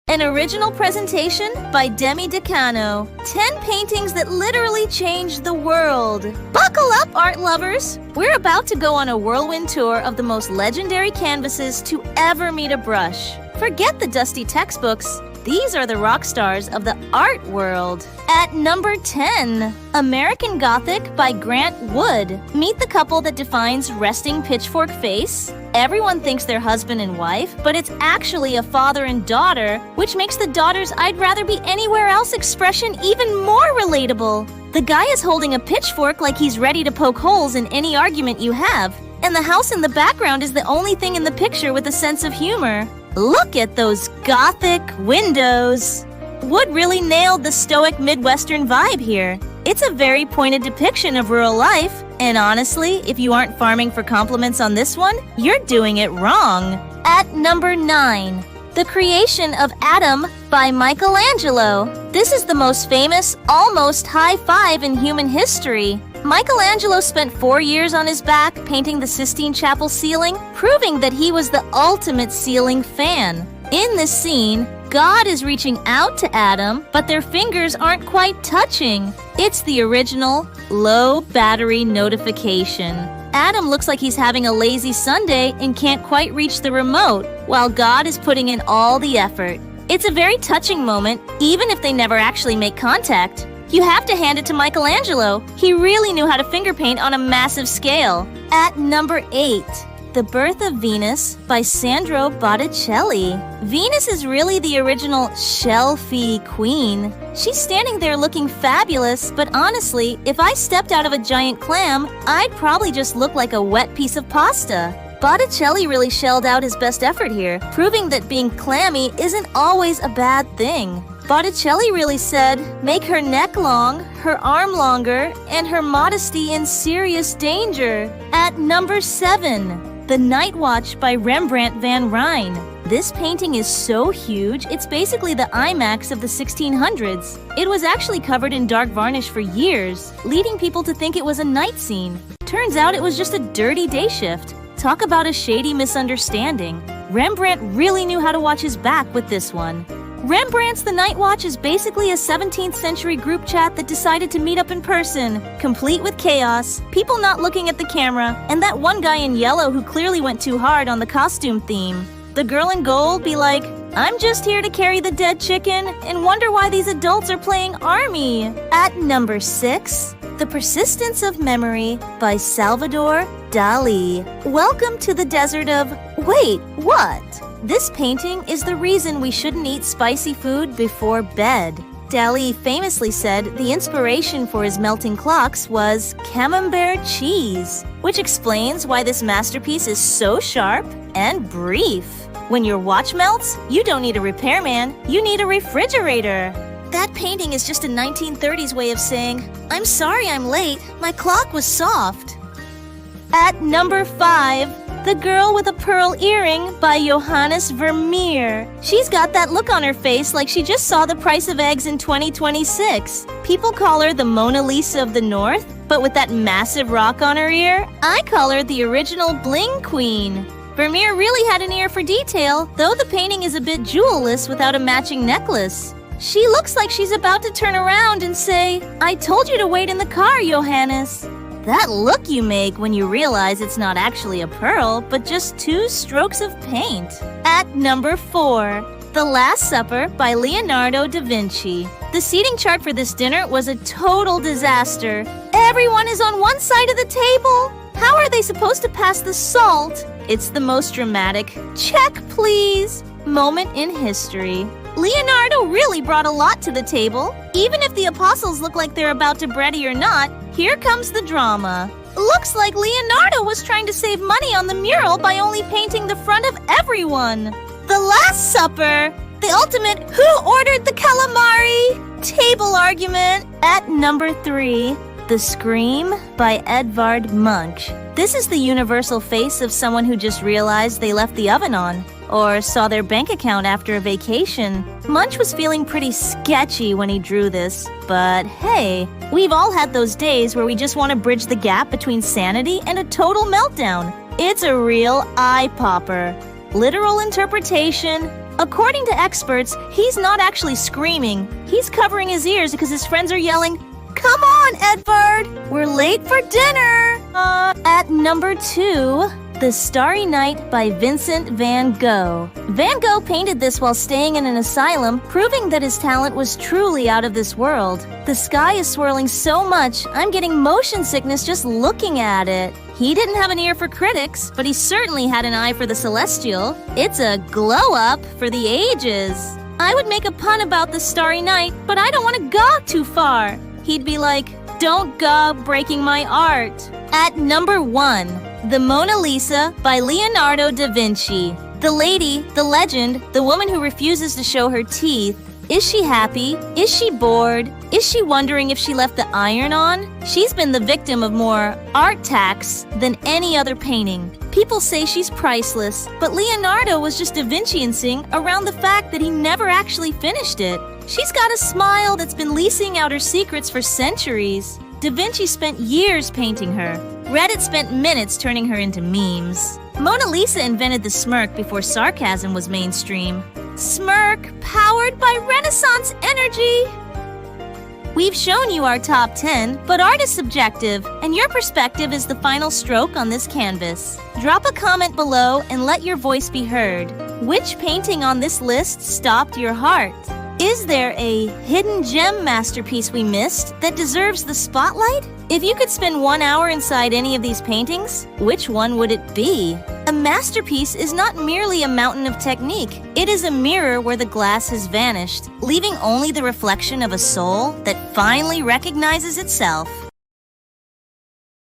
An original presentation by Demi Decano. 10 paintings that literally changed the world. Buckle up, art lovers! We're about to go on a whirlwind tour of the most legendary canvases to ever meet a brush. Forget the dusty textbooks. These are the rock stars of the art world. At number 10, American Gothic by Grant Wood. Meet the couple that defines resting pitchfork face. Everyone thinks they're husband and wife, but it's actually a father and daughter, which makes the daughter's "I'd rather be anywhere else" expression even more relatable. The guy is holding a pitchfork like he's ready to poke holes in any argument you have, and the house in the background is the only thing in the picture with a sense of humor. Look at those Gothic windows! Wood really nailed the stoic Midwestern vibe here. It's a very pointed depiction of rural life, and honestly, if you aren't farming for compliments on this one, you're doing it wrong. At number 9, The Creation of Adam by Michelangelo. This is the most famous, almost high five in human history. Michelangelo spent 4 years on his back painting the Sistine Chapel ceiling, proving that he was the ultimate ceiling fan. In this scene, God is reaching out to Adam, but their fingers aren't quite touching. It's the original low battery notification. Adam looks like he's having a lazy Sunday and can't quite reach the remote, while God is putting in all the effort. It's a very touching moment, even if they never actually make contact. You have to hand it to Michelangelo. He really knew how to finger paint on a massive scale. At number 8, The Birth of Venus by Sandro Botticelli. Venus is really the original shelfie queen. She's standing there looking fabulous, but honestly, if I stepped out of a giant clam, I'd probably just look like a wet piece of pasta. Botticelli really shelled out his best effort here, proving that being clammy isn't always a bad thing. Botticelli really said, make her neck long, her arm longer, and her modesty in serious danger. At number 7, The Night Watch by Rembrandt van Rijn. This painting is so huge, it's basically the IMAX of the 1600s. It was actually covered in dark varnish for years, leading people to think it was a night scene. Turns out it was just a dirty day shift. Talk about a shady misunderstanding. Rembrandt really knew how to watch his back with this one. Rembrandt's The Night Watch is basically a 17th century group chat that decided to meet up in person, complete with chaos, people not looking at the camera, and that one guy in yellow who clearly went too hard on the costume theme. The girl in gold be like, I'm just here to carry the dead chicken, and wonder why these adults are playing army. At number 6, The Persistence of Memory by Salvador Dali. Welcome to the desert of, wait, what? This painting is the reason we shouldn't eat spicy food before bed. Dali famously said the inspiration for his melting clocks was camembert cheese, which explains why this masterpiece is so sharp and brief. When your watch melts, you don't need a repairman, you need a refrigerator. That painting is just a 1930s way of saying, I'm sorry I'm late, my clock was soft. At number 5, The Girl with a Pearl Earring by Johannes Vermeer. She's got that look on her face like she just saw the price of eggs in 2026. People call her the Mona Lisa of the North, but with that massive rock on her ear, I call her the original bling queen. Vermeer really had an ear for detail, though the painting is a bit jewelless without a matching necklace. She looks like she's about to turn around and say, I told you to wait in the car, Johannes. That look you make when you realize it's not actually a pearl, but just 2 strokes of paint. At number 4, The Last Supper by Leonardo da Vinci. The seating chart for this dinner was a total disaster. Everyone is on one side of the table. How are they supposed to pass the salt? It's the most dramatic, check please, moment in history. Leonardo really brought a lot to the table. Even if the apostles look like they're about to bready or not, here comes the drama. Looks like Leonardo was trying to save money on the mural by only painting the front of everyone. The Last Supper, the ultimate who ordered the calamari table argument. At number 3, The Scream by Edvard Munch. This is the universal face of someone who just realized they left the oven on, or saw their bank account after a vacation. Munch was feeling pretty sketchy when he drew this, but hey, we've all had those days where we just want to bridge the gap between sanity and a total meltdown. It's a real eye-popper. Literal interpretation, According to experts, he's not actually screaming. He's covering his ears because his friends are yelling, "Come on, Edvard! We're late for dinner!" At number 2, The Starry Night by Vincent van Gogh. Van Gogh painted this while staying in an asylum, proving that his talent was truly out of this world. The sky is swirling so much, I'm getting motion sickness just looking at it. He didn't have an ear for critics, but he certainly had an eye for the celestial. It's a glow-up for the ages. I would make a pun about the starry night, but I don't want to go too far. He'd be like, "Don't go breaking my art." At number 1, The Mona Lisa by Leonardo da Vinci. The lady, the legend, the woman who refuses to show her teeth. Is she happy? Is she bored? Is she wondering if she left the iron on? She's been the victim of more art tax than any other painting. People say she's priceless, but Leonardo was just Da Vinci-ing around the fact that he never actually finished it. She's got a smile that's been leasing out her secrets for centuries. Da Vinci spent years painting her. Reddit spent minutes turning her into memes. Mona Lisa invented the smirk before sarcasm was mainstream. Smirk, powered by Renaissance energy! We've shown you our top 10, but art is subjective, and your perspective is the final stroke on this canvas. Drop a comment below and let your voice be heard. Which painting on this list stopped your heart? Is there a hidden gem masterpiece we missed that deserves the spotlight? If you could spend 1 hour inside any of these paintings, which one would it be? A masterpiece is not merely a mountain of technique. It is a mirror where the glass has vanished, leaving only the reflection of a soul that finally recognizes itself.